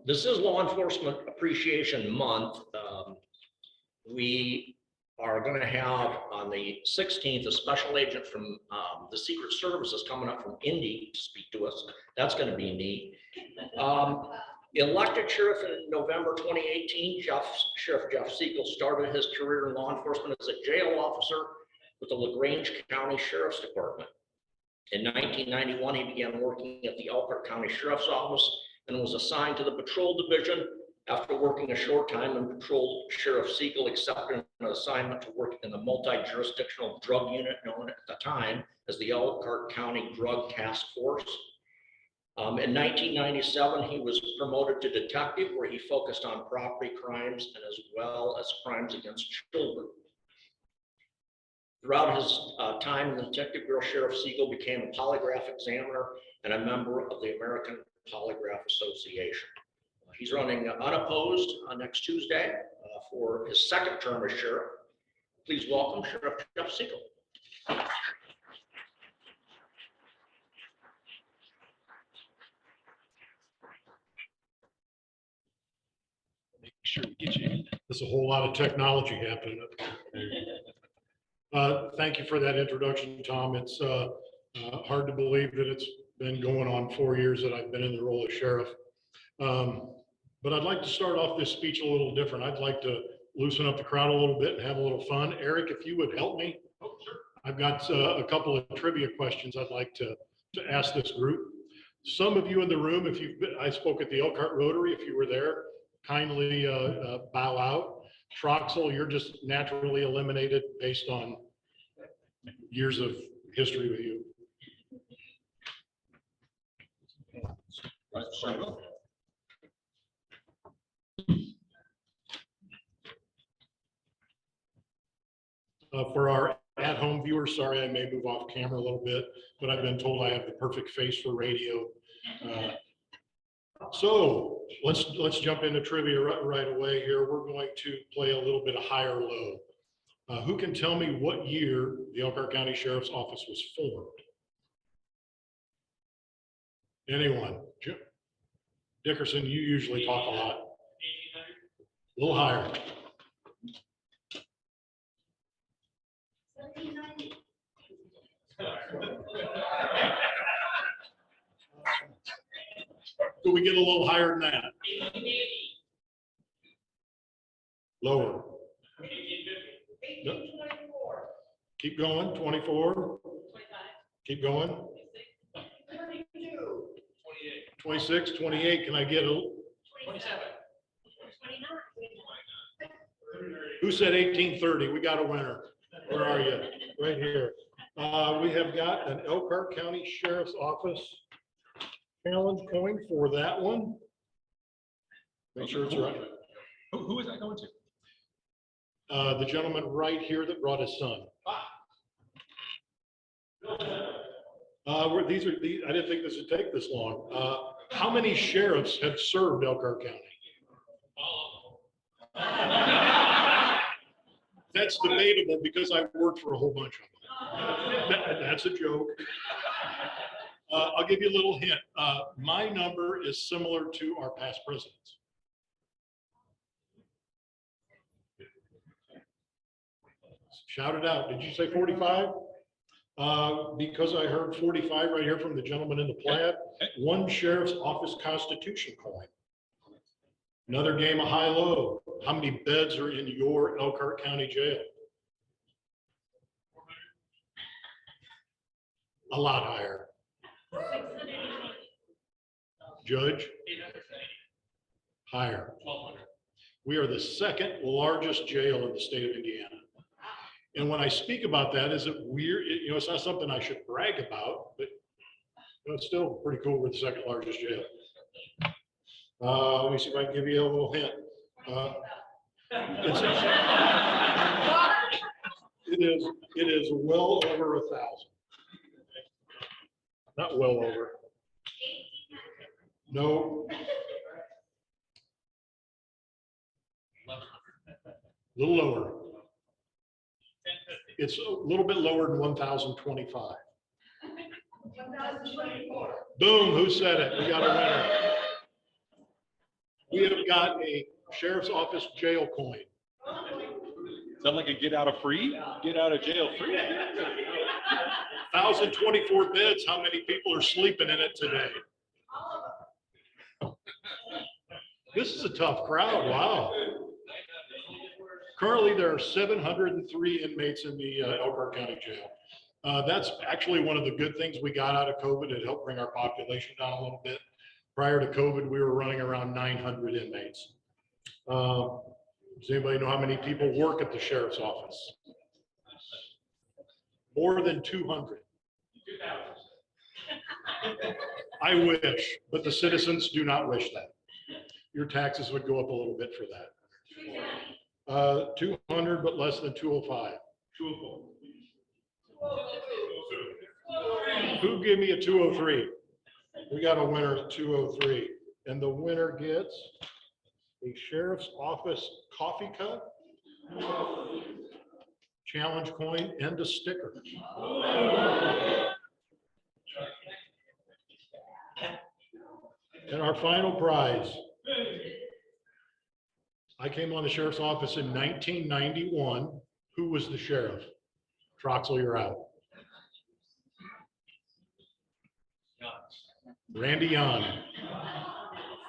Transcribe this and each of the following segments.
This is Law Enforcement Appreciation Month. We are going to have on the 16th a special agent from the Secret Service is coming up from Indy to speak to us. That's going to be neat. Elected sheriff in November 2018, Sheriff Jeff Siegel started his career in law enforcement as a jail officer with the LaGrange County Sheriff's Department. In 1991, he began working at the Elkhart County Sheriff's Office and was assigned to the Patrol Division. After working a short time in patrol, Sheriff Siegel accepted an assignment to work in the multi-jurisdictional drug unit known at the time as the Elkhart County Drug Task Force. In 1997, he was promoted to detective, where he focused on property crimes and as well as crimes against children. Throughout his time in the Detective Bureau, Sheriff Siegel became a polygraph examiner and a member of the American Polygraph Association. He's running unopposed on next Tuesday for his second term as sheriff. Please welcome Sheriff Jeff Siegel. Make sure we get you in. There's a whole lot of technology happening up there. Thank you for that introduction, Tom. It's hard to believe that it's been going on 4 years that I've been in the role of sheriff. But I'd like to start off this speech a little different. I'd like to loosen up the crowd a little bit and have a little fun. Eric, if you would help me. Oh, sure. I've got a couple of trivia questions I'd like to ask this group. Some of you in the room, if you've been, I spoke at the Elkhart Rotary, if you were there, kindly bow out. Troxel, you're just naturally eliminated based on years of history with you. For our at-home viewers, sorry, I may move off camera a little bit, but I've been told I have the perfect face for radio. So let's jump into trivia right away here. We're going to play a little bit of high or low. Who can tell me what year the Elkhart County Sheriff's Office was formed? Anyone? Jim Dickerson, you usually talk a lot. 1800. A little higher. 1790. Do we get a little higher than that? 1880. Lower. 1850. 1824. Keep going. 24. 25. Keep going. 26. 32. 26, 28. Can I get a? 27. 29. Who said 1830? We got a winner. Where are you? Right here. We have got an Elkhart County Sheriff's Office challenge coin for that one. Make sure it's right. Who is that going to? The gentleman right here that brought his son. These are I didn't think this would take this long. How many sheriffs have served Elkhart County? That's debatable because I've worked for a whole bunch of them. That's a joke. I'll give you a little hint. My number is similar to our past presidents. Shout it out. Did you say 45? Because I heard 45 right here from the gentleman in the plaid. One Sheriff's Office Constitution coin. Another game of high-low. How many beds are in your Elkhart County Jail? A lot higher. Judge? Higher. 1,200. We are the second largest jail in the state of Indiana. And when I speak about that, is it weird? You know, it's not something I should brag about, but it's still pretty cool. We're the second largest jail. Let me see if I can give you a little hint. It is well over 1,000. Not well over. No. A little lower. It's a little bit lower than 1,025. 1024. Boom, who said it? We got a winner. We have got a sheriff's office jail coin. Sound like a get out of jail free? 1,024 beds. How many people are sleeping in it today? This is a tough crowd. Wow. Currently, there are 703 inmates in the Elkhart County Jail. That's actually one of the good things we got out of COVID. It helped bring our population down a little bit. Prior to COVID, we were running around 900 inmates. Does anybody know how many people work at the sheriff's office? More than 200. I wish, but the citizens do not wish that. Your taxes would go up a little bit for that. 200, but less than 205. 204. Who gave me a 203? We got a winner at 203. And the winner gets a sheriff's office coffee cup, challenge coin, and a sticker. And our final prize. I came on the sheriff's office in 1991. Who was the sheriff? Troxel, you're out. Randy Young.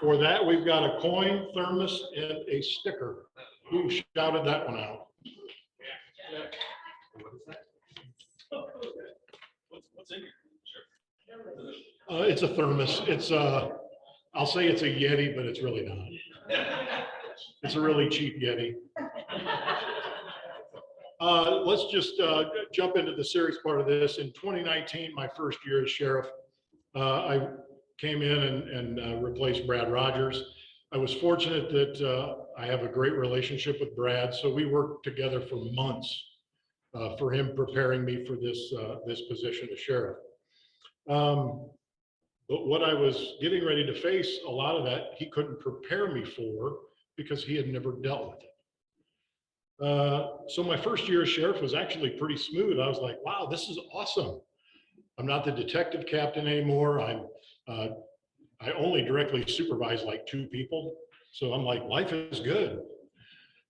For that, we've got a coin, thermos, and a sticker. Who shouted that one out? What's in here? It's a thermos. It's I'll say it's a Yeti, but it's really not. It's a really cheap Yeti. Let's just jump into the serious part of this. In 2019, my first year as sheriff, I came in and replaced Brad Rogers. I was fortunate that I have a great relationship with Brad, so we worked together for months for him preparing me for this position as sheriff. But what I was getting ready to face, a lot of that he couldn't prepare me for because he had never dealt with it. So my first year as sheriff was actually pretty smooth. I was like, wow, this is awesome. I'm not the detective captain anymore. I only directly supervise like 2 people. So I'm like, life is good.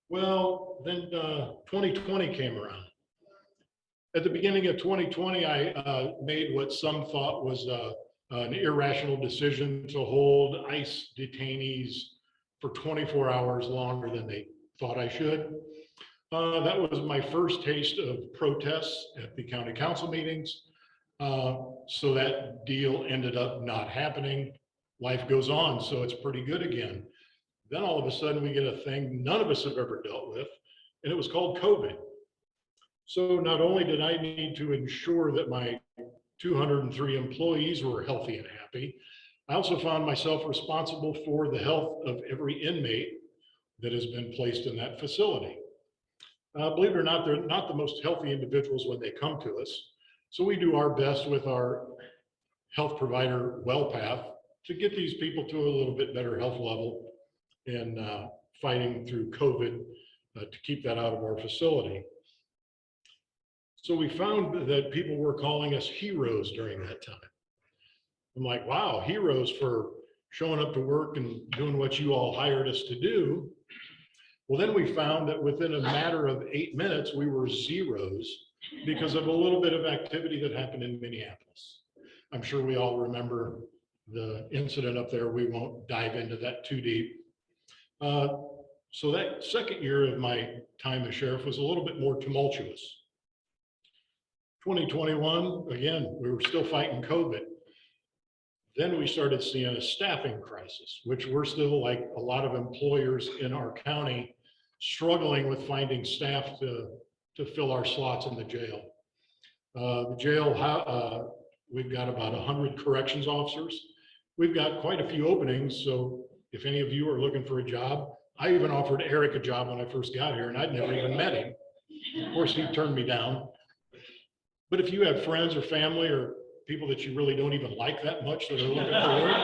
Well, then 2020 came around. At the beginning of 2020, I made what some thought was an irrational decision to hold ICE detainees for 24 hours longer than they thought I should. That was my first taste of protests at the county council meetings. So that deal ended up not happening. Life goes on, so it's pretty good again. Then all of a sudden we get a thing none of us have ever dealt with, and it was called COVID. So not only did I need to ensure that my 203 employees were healthy and happy, I also found myself responsible for the health of every inmate that has been placed in that facility. Believe it or not, they're not the most healthy individuals when they come to us. So we do our best with our health provider WellPath to get these people to a little bit better health level and fighting through COVID to keep that out of our facility. So we found that people were calling us heroes during that time. I'm like, wow, heroes for showing up to work and doing what you all hired us to do. Well, then we found that within a matter of 8 minutes, we were zeros because of a little bit of activity that happened in Minneapolis. I'm sure we all remember the incident up there. We won't dive into that too deep. So that second year of my time as sheriff was a little bit more tumultuous. 2021, again, we were still fighting COVID. Then we started seeing a staffing crisis, which we're still, like a lot of employers in our county, struggling with finding staff to fill our slots in the jail. The jail, we've got about 100 corrections officers. We've got quite a few openings, so if any of you are looking for a job, I even offered Eric a job when I first got here, and I'd never even met him. Of course, he turned me down. But if you have friends or family or people that you really don't even like that much that are looking for work,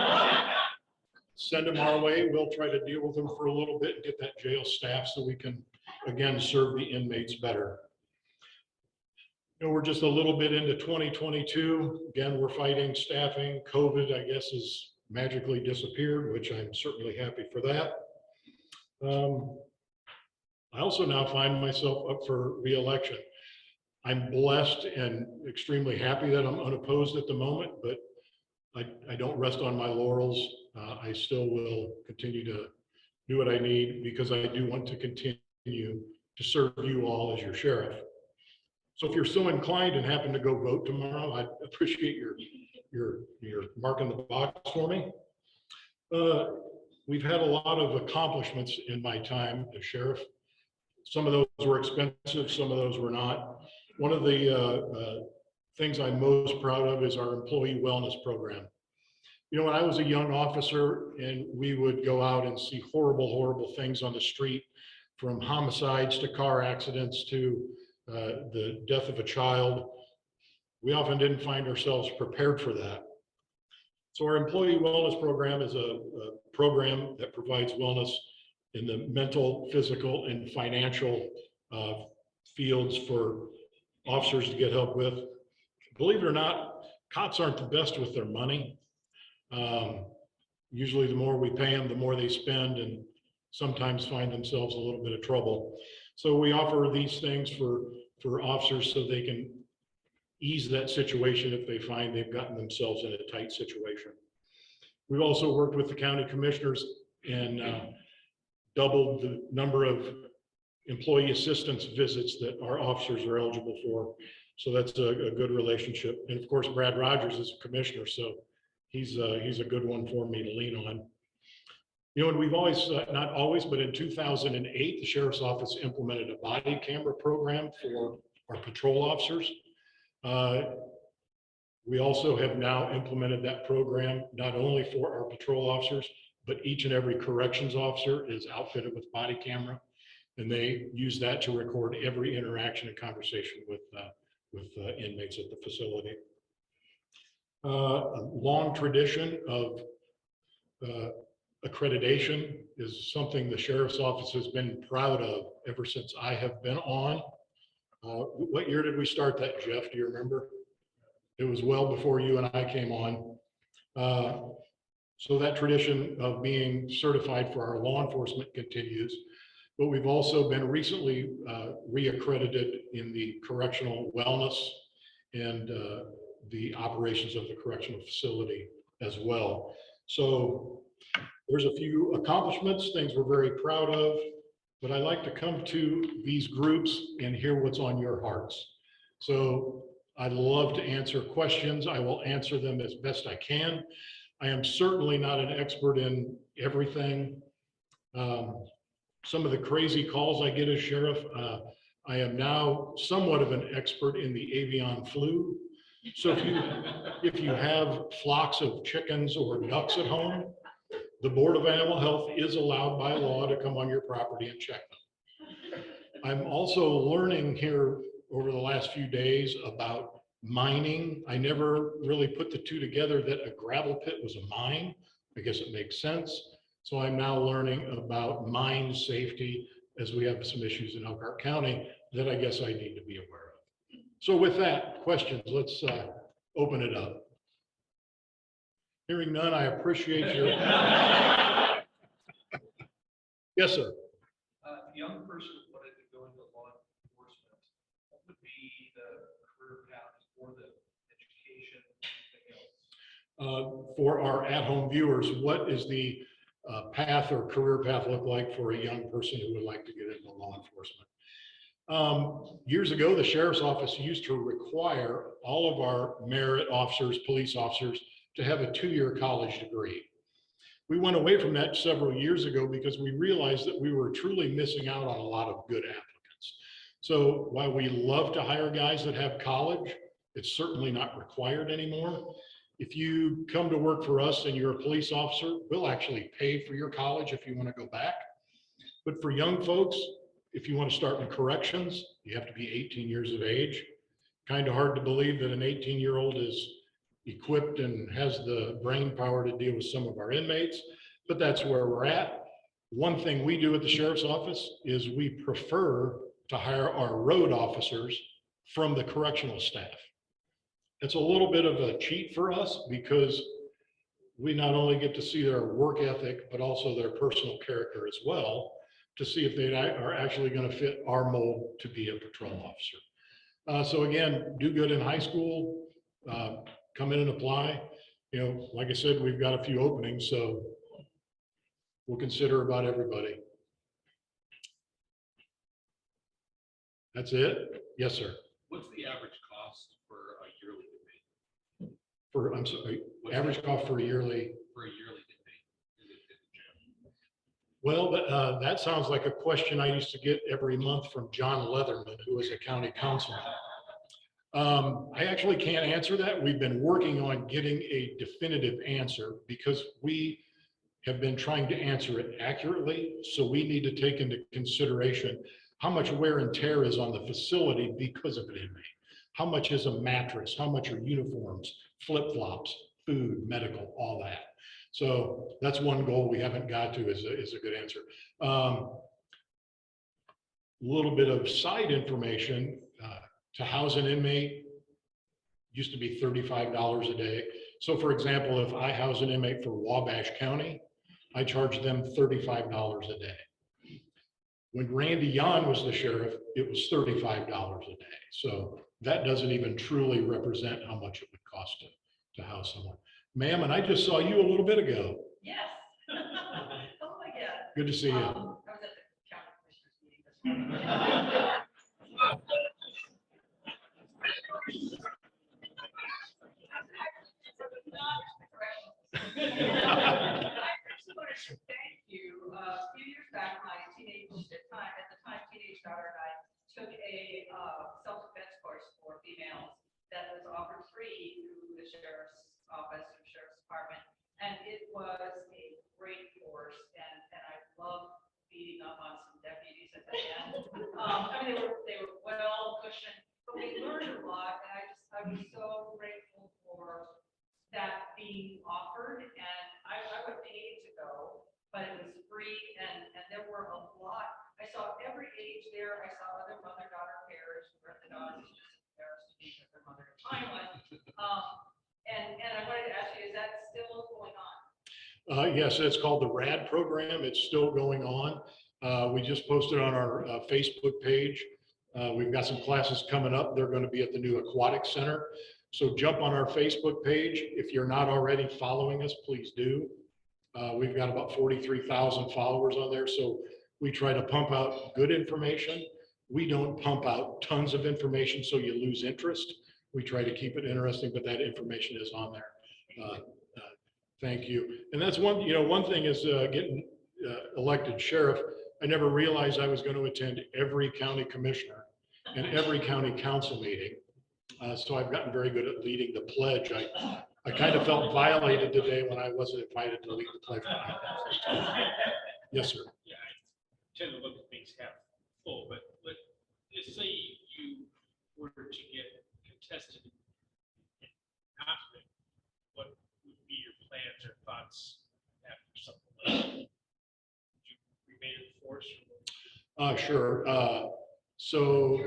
send them our way. We'll try to deal with them for a little bit and get that jail staff so we can, again, serve the inmates better. You know, we're just a little bit into 2022. Again, we're fighting staffing. COVID, I guess, is magically disappeared, which I'm certainly happy for that. I also now find myself up for re-election. I'm blessed and extremely happy that I'm unopposed at the moment, but I don't rest on my laurels. I still will continue to do what I need because I do want to continue to serve you all as your sheriff. So if you're so inclined and happen to go vote tomorrow, I'd appreciate your marking the box for me. We've had a lot of accomplishments in my time as sheriff. Some of those were expensive, some of those were not. One of the things I'm most proud of is our employee wellness program. You know, when I was a young officer and we would go out and see horrible, horrible things on the street, from homicides to car accidents to the death of a child, we often didn't find ourselves prepared for that. So our employee wellness program is a program that provides wellness in the mental, physical, and financial fields for officers to get help with. Believe it or not, cops aren't the best with their money. Usually the more we pay them, the more they spend, and sometimes find themselves a little bit of trouble. So we offer these things for officers so they can ease that situation if they find they've gotten themselves in a tight situation. We've also worked with the county commissioners and doubled the number of employee assistance visits that our officers are eligible for. So that's a good relationship. And of course, Brad Rogers is a commissioner, so he's a good one for me to lean on. You know, and we've always, not always, but in 2008, the sheriff's office implemented a body camera program for our patrol officers. We also have now implemented that program not only for our patrol officers, but each and every corrections officer is outfitted with body camera, and they use that to record every interaction and conversation with inmates at the facility. A long tradition of accreditation is something the sheriff's office has been proud of ever since I have been on. What year did we start that, Jeff? Do you remember? It was well before you and I came on. So that tradition of being certified for our law enforcement continues, but we've also been recently reaccredited in the correctional wellness and the operations of the correctional facility as well. So there's a few accomplishments, things we're very proud of, but I like to come to these groups and hear what's on your hearts. So I'd love to answer questions. I will answer them as best I can. I am certainly not an expert in everything. Some of the crazy calls I get as sheriff, I am now somewhat of an expert in the avian flu. So if you have flocks of chickens or ducks at home, the Board of Animal Health is allowed by law to come on your property and check them. I'm also learning here over the last few days about mining. I never really put the two together that a gravel pit was a mine. I guess it makes sense. So I'm now learning about mine safety as we have some issues in Elkhart County that I guess I need to be aware of. So with that, questions, let's open it up. Hearing none, I appreciate your. Yes, sir. A young person wanted to go into law enforcement. What would be the career path for the education, anything else? For our at-home viewers, what is the path or career path look like for a young person who would like to get into law enforcement? Years ago, the sheriff's office used to require all of our merit officers, police officers, to have a 2-year college degree. We went away from that several years ago because we realized that we were truly missing out on a lot of good applicants. So while we love to hire guys that have college, it's certainly not required anymore. If you come to work for us and you're a police officer, we'll actually pay for your college if you want to go back. But for young folks, if you want to start in corrections, you have to be 18 years of age. Kind of hard to believe that an 18-year-old is equipped and has the brain power to deal with some of our inmates, but that's where we're at. One thing we do at the sheriff's office is we prefer to hire our road officers from the correctional staff. It's a little bit of a cheat for us because we not only get to see their work ethic, but also their personal character as well, to see if they are actually going to fit our mold to be a patrol officer. So again, do good in high school, come in and apply. You know, like I said, we've got a few openings, so we'll consider about everybody. That's it? Yes, sir. What's the average cost for a yearly inmate? For, I'm sorry, average cost for a yearly. For a yearly inmate? Is it in the jail? Well, that sounds like a question I used to get every month from John Leatherman, who is a county councilman. I actually can't answer that. We've been working on getting a definitive answer because we have been trying to answer it accurately. So we need to take into consideration how much wear and tear is on the facility because of an inmate. How much is a mattress? How much are uniforms, flip-flops, food, medical, all that. So that's one goal we haven't got to is a good answer. Little bit of side information, to house an inmate used to be $35 a day. So for example, if I house an inmate for Wabash County, I charge them $35 a day. When Randy Yon was the sheriff, it was $35 a day. So that doesn't even truly represent how much it would cost to house someone. Ma'am, and I just saw you a little bit ago. Yes. Oh my God. Good to see you. I was at the county commissioners meeting this morning. I actually wanted to thank you. A few years back, my teenage, at the time, teenage daughter and I took a self-defense course for females that was offered free through the sheriff's office and sheriff's department. And it was a great course, and I love beating up on some deputies at the end. I mean, they were well cushioned, but we learned a lot, and I was so grateful for that being offered, and I would pay to go, but it was free, and there were a lot. I saw every age there. I saw other mother-daughter pairs where the daughters just embarrassed to be with their mother to find one. And I wanted to ask you, is that still going on? Yes, it's called the RAD program. It's still going on. We just posted on our Facebook page. We've got some classes coming up. They're going to be at the new Aquatic Center. So jump on our Facebook page. If you're not already following us, please do. We've got about 43,000 followers on there. So we try to pump out good information. We don't pump out tons of information so you lose interest. We try to keep it interesting, but that information is on there. Thank you. And that's one, one thing is getting elected sheriff. I never realized I was going to attend every county commissioner and every county council meeting. So I've gotten very good at leading the pledge. I kind of felt violated today when I wasn't invited to lead the pledge. Yes, sir. Yeah, I tend to look at things half full, but let's say you were to get contested in conflict, what would be your plans or thoughts after something like that? Would you remain in force? Sure. So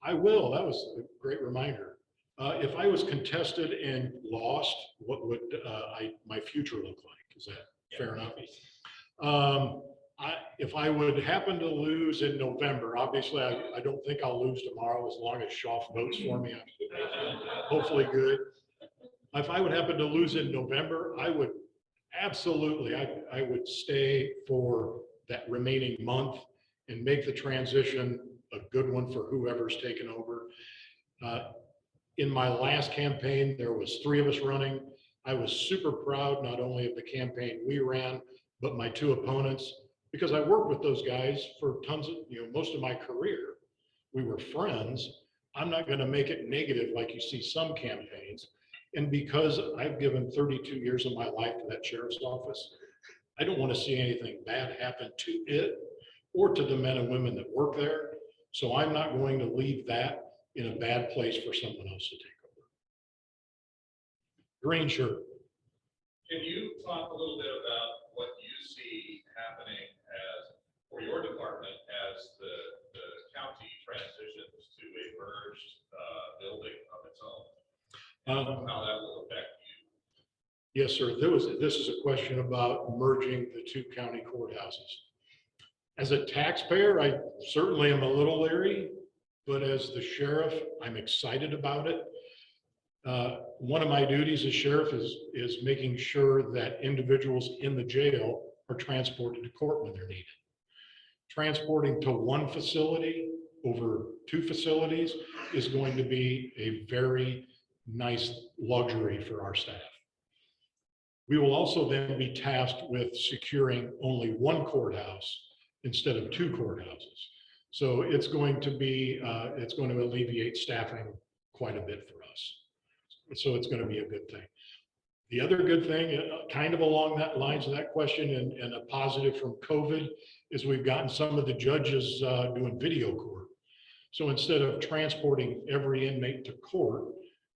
I will. That was a great reminder. If I was contested and lost, what would my future look like? Is that fair enough? If I would happen to lose in November, obviously I don't think I'll lose tomorrow as long as Schaff votes for me. I'm hopefully good. If I would happen to lose in November, I would absolutely, I would stay for that remaining month and make the transition a good one for whoever's taken over. In my last campaign, there was 3 of us running. I was super proud not only of the campaign we ran, but my 2 opponents, because I worked with those guys for tons of, most of my career. We were friends. I'm not going to make it negative like you see some campaigns. And because I've given 32 years of my life to that sheriff's office, I don't want to see anything bad happen to it or to the men and women that work there. So I'm not going to leave that in a bad place for someone else to take over. Green shirt. Can you talk a little bit about what you see happening for your department as the county transitions to a merged building of its own? How that will affect Yes, sir. This is a question about merging the two county courthouses. As a taxpayer, I certainly am a little leery, but as the sheriff, I'm excited about it. One of my duties as sheriff is making sure that individuals in the jail are transported to court when they're needed. Transporting to one facility over two facilities is going to be a very nice luxury for our staff. We will also then be tasked with securing only one courthouse instead of two courthouses. So it's going to alleviate staffing quite a bit for us. So it's going to be a good thing. The other good thing, kind of along that lines of that question and a positive from COVID, is we've gotten some of the judges doing video court. So instead of transporting every inmate to court,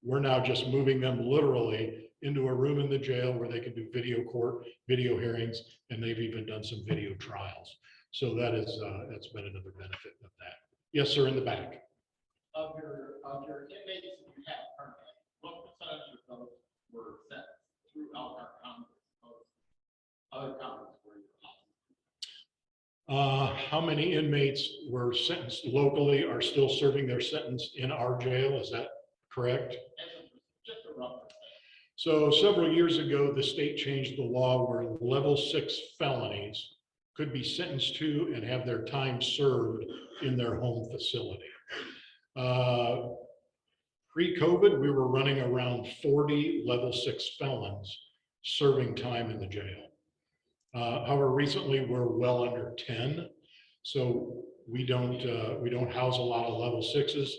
we're now just moving them literally into a room in the jail where they can do video court, video hearings, and they've even done some video trials. So that's been another benefit of that. Yes, sir, in the back. Of your inmates that you have currently, what percentage of those were sent through Elkhart County? Other counties where you're How many inmates were sentenced locally are still serving their sentence in our jail? Is that correct? just a rough percentage. So several years ago, the state changed the law where level 6 felonies could be sentenced to and have their time served in their home facility. Pre-COVID, we were running around 40 level 6 felons serving time in the jail. However, recently we're well under 10, so we don't house a lot of level 6s.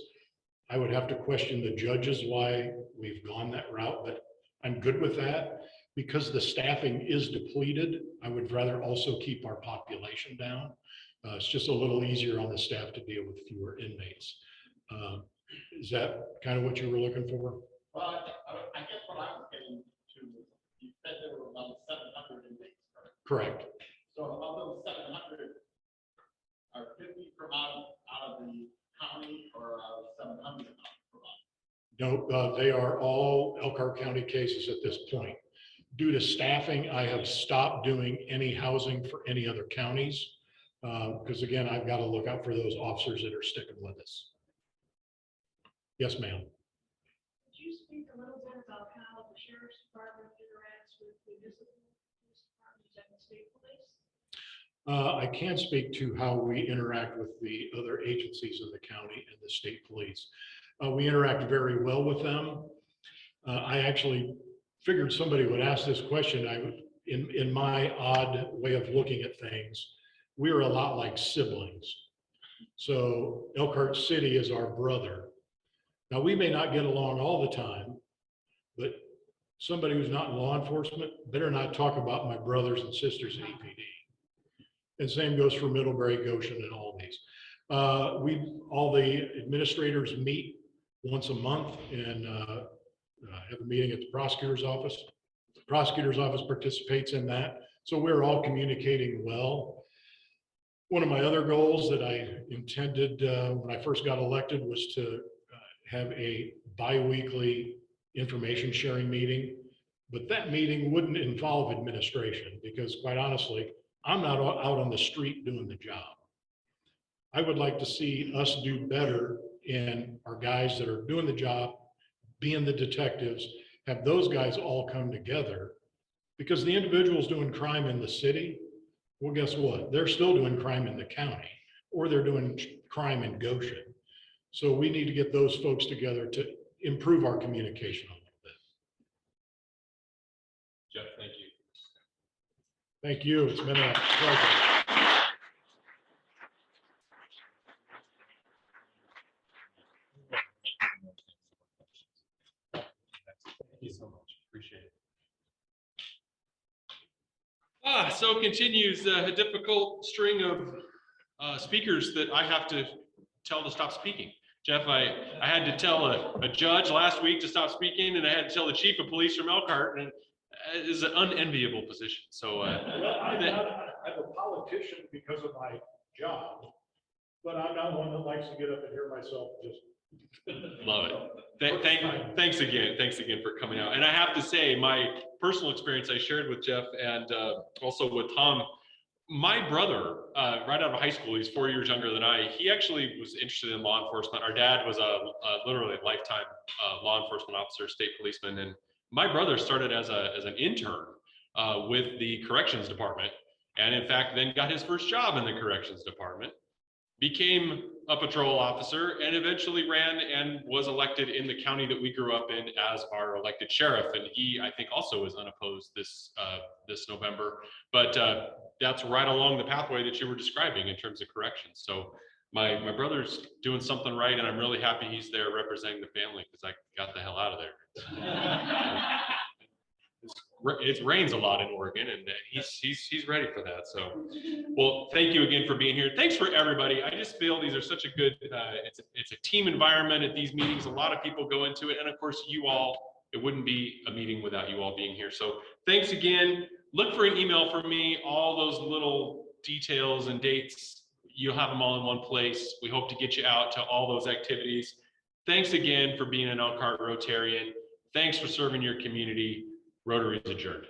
I would have to question the judges why we've gone that route, but I'm good with that. Because the staffing is depleted, I would rather also keep our population down. It's just a little easier on the staff to deal with fewer inmates. Is that kind of what you were looking for? Well, I guess what I was getting to, you said there were about 700 inmates, correct? Correct. So of those 700, are 50 from out of the county or 700 from out? No, they are all Elkhart County cases at this point. Due to staffing, I have stopped doing any housing for any other counties. Because again, I've got to look out for those officers that are sticking with us. Yes, ma'am. Could you speak a little bit about how the sheriff's department interacts with municipal police departments and the state police? I can speak to how we interact with the other agencies in the county and the state police. We interact very well with them. I actually figured somebody would ask this question. In my odd way of looking at things, we are a lot like siblings. So Elkhart City is our brother. Now, we may not get along all the time, but somebody who's not in law enforcement better not talk about my brothers and sisters in EPD. And same goes for Middlebury, Goshen, and all these. All the administrators meet once a month and have a meeting at the prosecutor's office. The prosecutor's office participates in that. So we're all communicating well. One of my other goals that I intended when I first got elected was to have a bi-weekly information sharing meeting, but that meeting wouldn't involve administration because quite honestly, I'm not out on the street doing the job. I would like to see us do better and our guys that are doing the job, being the detectives, have those guys all come together because the individuals doing crime in the city, well, guess what? They're still doing crime in the county or they're doing crime in Goshen. So we need to get those folks together to improve our communication a little bit. Jeff, thank you. Thank you. It's been a pleasure. Thank you so much. Appreciate it. So continues a difficult string of speakers that I have to tell to stop speaking. Jeff, I had to tell a judge last week to stop speaking, and I had to tell the chief of police from Elkhart, and it is an unenviable position. So I'm a politician because of my job, but I'm not one that likes to get up and hear myself just Love it. Thanks again for coming out. And I have to say, my personal experience I shared with Jeff and also with Tom. My brother, right out of high school, he's 4 years younger than I. He actually was interested in law enforcement. Our dad was literally a lifetime law enforcement officer, state policeman, and my brother started as an intern with the corrections department, and in fact, then got his first job in the corrections department, became a patrol officer, and eventually ran and was elected in the county that we grew up in as our elected sheriff. And he, I think, also is unopposed this November. But that's right along the pathway that you were describing in terms of corrections. So my brother's doing something right, and I'm really happy he's there representing the family, because I got the hell out of there. It rains a lot in Oregon, and he's ready for that. So, well, thank you again for being here. Thanks for everybody. I just feel these are such a good, it's a team environment at these meetings. A lot of people go into it. And of course, you all, it wouldn't be a meeting without you all being here. So thanks again. Look for an email from me, all those little details and dates. You'll have them all in one place. We hope to get you out to all those activities. Thanks again for being an Elkhart Rotarian. Thanks for serving your community. Rotary is adjourned.